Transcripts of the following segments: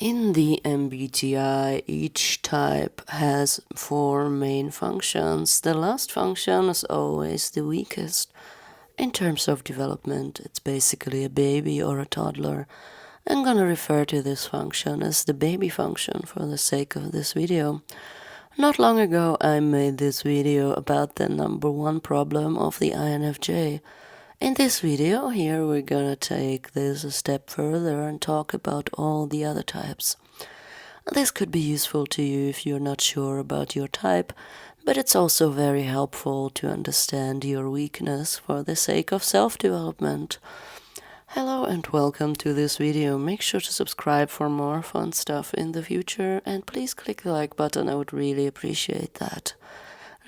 In the MBTI, each type has 4 main functions. The last function is always the weakest. In terms of development, it's basically a baby or a toddler. I'm gonna refer to this function as the baby function for the sake of this video. Not long ago, I made this video about the number 1 problem of the INFJ. In this video here we're gonna take this a step further and talk about all the other types. This could be useful to you if you're not sure about your type, but it's also very helpful to understand your weakness for the sake of self-development. Hello and welcome to this video. Make sure to subscribe for more fun stuff in the future and please click the like button, I would really appreciate that.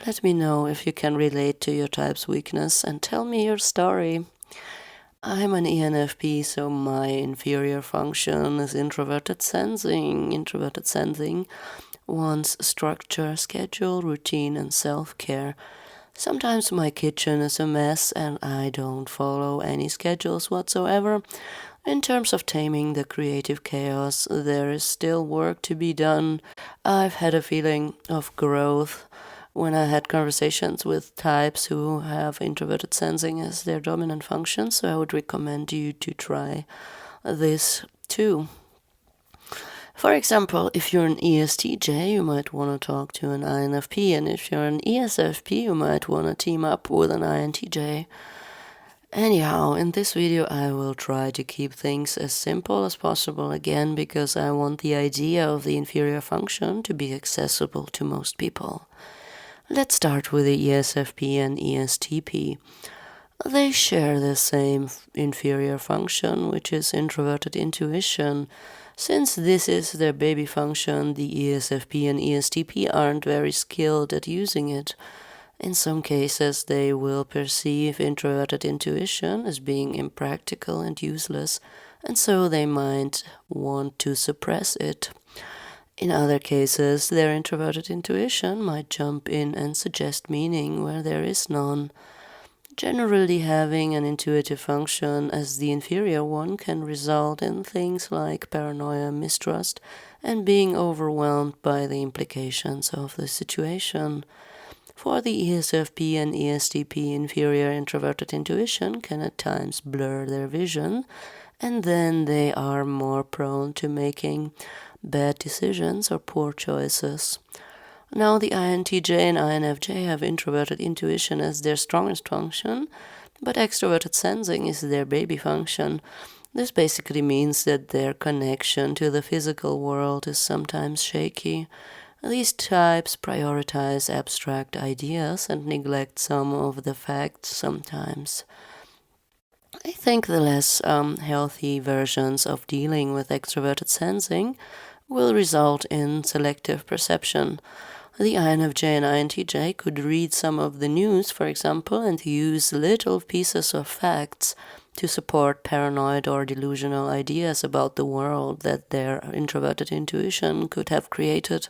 Let me know if you can relate to your type's weakness and tell me your story. I'm an ENFP, so my inferior function is introverted sensing. Introverted sensing wants structure, schedule, routine, and self-care. Sometimes my kitchen is a mess and I don't follow any schedules whatsoever. In terms of taming the creative chaos, there is still work to be done. I've had a feeling of growth when I had conversations with types who have introverted sensing as their dominant function, so I would recommend you to try this too. For example, if you're an ESTJ, you might want to talk to an INFP, and if you're an ESFP, you might want to team up with an INTJ. Anyhow, in this video I will try to keep things as simple as possible again because I want the idea of the inferior function to be accessible to most people. Let's start with the ESFP and ESTP. They share the same inferior function, which is introverted intuition. Since this is their baby function, the ESFP and ESTP aren't very skilled at using it. In some cases, they will perceive introverted intuition as being impractical and useless, and so they might want to suppress it. In other cases, their introverted intuition might jump in and suggest meaning where there is none. Generally, having an intuitive function as the inferior one can result in things like paranoia, mistrust, and being overwhelmed by the implications of the situation. For the ESFP and ESTP, inferior introverted intuition can at times blur their vision, and then they are more prone to making bad decisions or poor choices. Now the INTJ and INFJ have introverted intuition as their strongest function, but extroverted sensing is their baby function. This basically means that their connection to the physical world is sometimes shaky. These types prioritize abstract ideas and neglect some of the facts sometimes. I think the less healthy versions of dealing with extroverted sensing will result in selective perception. The INFJ and INTJ could read some of the news, for example, and use little pieces of facts to support paranoid or delusional ideas about the world that their introverted intuition could have created.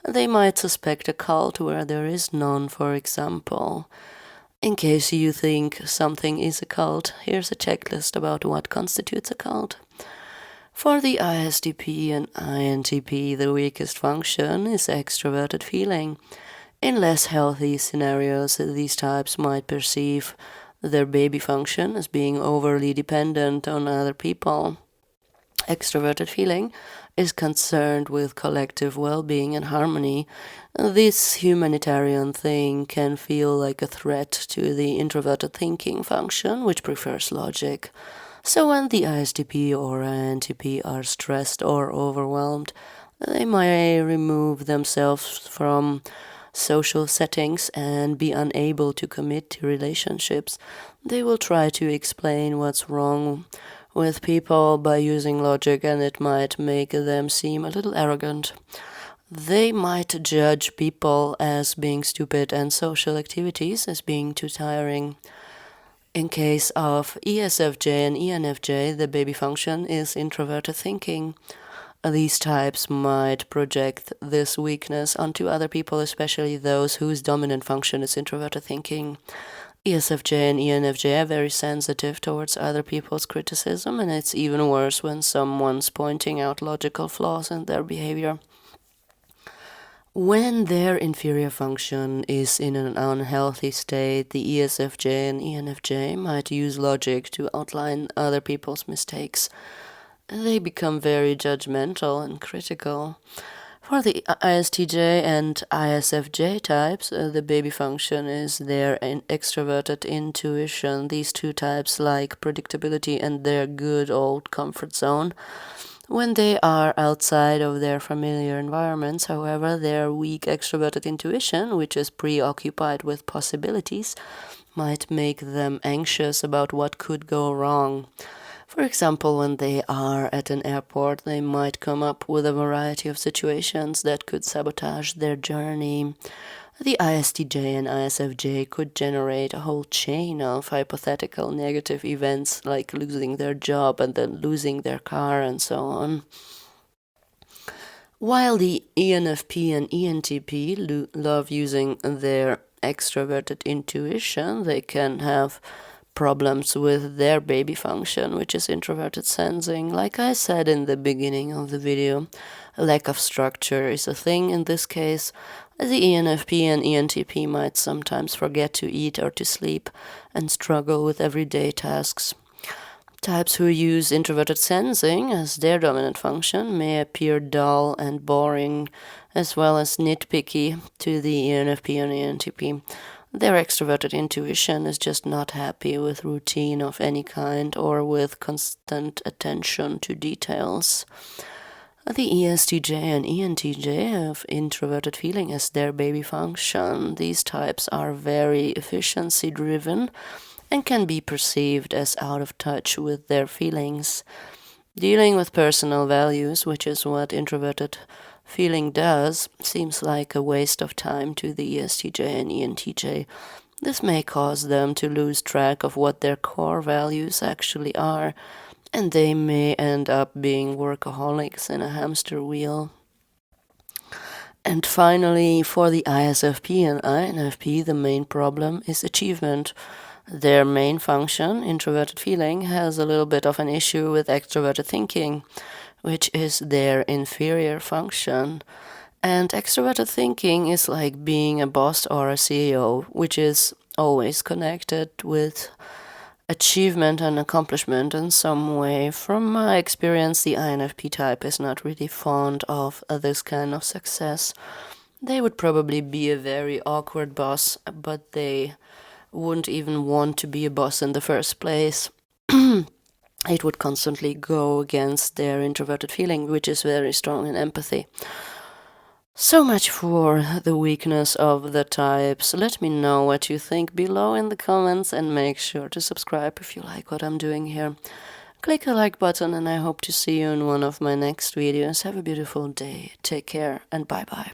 They might suspect a cult where there is none, for example. In case you think something is a cult, here's a checklist about what constitutes a cult. For the ISTP and INTP, the weakest function is extroverted feeling. In less healthy scenarios, these types might perceive their baby function as being overly dependent on other people. Extroverted feeling is concerned with collective well-being and harmony. This humanitarian thing can feel like a threat to the introverted thinking function, which prefers logic. So when the ISTP or INTP are stressed or overwhelmed, they may remove themselves from social settings and be unable to commit to relationships. They will try to explain what's wrong with people by using logic, and it might make them seem a little arrogant. They might judge people as being stupid and social activities as being too tiring. In case of ESFJ and ENFJ, the baby function is introverted thinking. These types might project this weakness onto other people, especially those whose dominant function is introverted thinking. ESFJ and ENFJ are very sensitive towards other people's criticism, and it's even worse when someone's pointing out logical flaws in their behavior. When their inferior function is in an unhealthy state, the ESFJ and ENFJ might use logic to outline other people's mistakes. They become very judgmental and critical. For the ISTJ and ISFJ types, the baby function is their extraverted intuition. These two types like predictability and their good old comfort zone. When they are outside of their familiar environments, however, their weak extroverted intuition, which is preoccupied with possibilities, might make them anxious about what could go wrong. For example, when they are at an airport, they might come up with a variety of situations that could sabotage their journey. The ISTJ and ISFJ could generate a whole chain of hypothetical negative events like losing their job and then losing their car and so on. While the ENFP and ENTP love using their extroverted intuition, they can have problems with their baby function, which is introverted sensing. Like I said in the beginning of the video, a lack of structure is a thing in this case. The ENFP and ENTP might sometimes forget to eat or to sleep and struggle with everyday tasks. Types who use introverted sensing as their dominant function may appear dull and boring, as well as nitpicky to the ENFP and ENTP. Their extroverted intuition is just not happy with routine of any kind or with constant attention to details. The ESTJ and ENTJ have introverted feeling as their baby function. These types are very efficiency-driven and can be perceived as out of touch with their feelings. Dealing with personal values, which is what introverted feeling does, seems like a waste of time to the ESTJ and ENTJ. This may cause them to lose track of what their core values actually are, and they may end up being workaholics in a hamster wheel. And finally, for the ISFP and INFP, the main problem is achievement. Their main function, introverted feeling, has a little bit of an issue with extroverted thinking, which is their inferior function. And extroverted thinking is like being a boss or a CEO, which is always connected with achievement and accomplishment in some way. From my experience, the INFP type is not really fond of this kind of success. They would probably be a very awkward boss, but they wouldn't even want to be a boss in the first place. It would constantly go against their introverted feeling, which is very strong in empathy. So much for the weakness of the types. Let me know what you think below in the comments and make sure to subscribe if you like what I'm doing here. Click the like button and I hope to see you in one of my next videos. Have a beautiful day. Take care and bye bye.